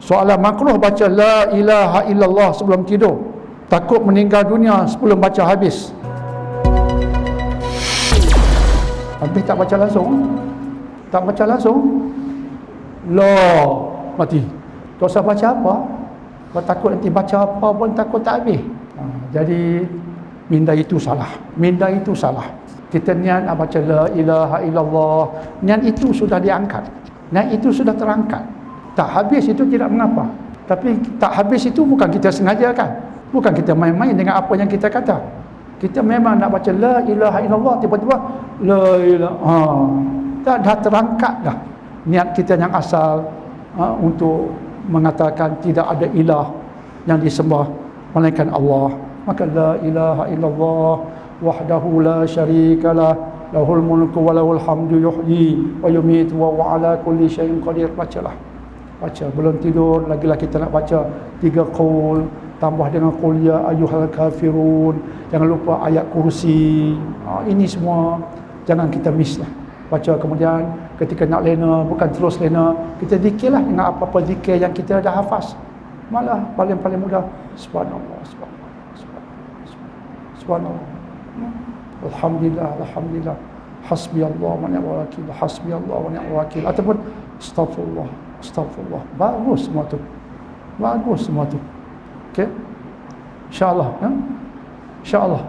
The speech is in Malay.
Soalan makruh baca la ilaha illallah sebelum tidur. Takut meninggal dunia sebelum baca habis. Habis tak baca langsung. Tak baca langsung. Mati. Tak usah baca apa. Kau takut nanti baca apa pun takut tak habis. Jadi minda itu salah. Minda itu salah. Kita niat nak baca la ilaha illallah, niat itu sudah diangkat. Niat itu sudah terangkat. Tak habis itu tidak mengapa. Tapi tak habis itu bukan kita sengaja kan. Bukan kita main-main dengan apa yang kita kata. Kita memang nak baca la ilaha illallah, tiba-tiba la ilaha. Dah terangkat dah. Niat kita yang asal untuk mengatakan tidak ada ilah yang disembah melainkan Allah. Maka la ilaha illallah wahdahu la syarikalah lahul mulku wa lahul hamdu yuhyi wa yumiitu wa huwa ala kulli syai'in qadir. Bacalah. Baca belum tidur lagi kita nak baca 3 qaul tambah dengan qul ya ayyuhal kafirun. Jangan lupa ayat kursi. Ini semua jangan kita miss lah. Baca, kemudian ketika nak lena, bukan terus lena, kita zikirlah dengan apa-apa zikir yang kita dah hafaz. Malah paling mudah subhanallah, subhanallah, alhamdulillah, hasbiyallah wa ni'mal wakil, hasbiyallah wa ni'mal wakil, ataupun astaghfirullah. Bagus semua tu. Okey, insyaallah, insyaallah.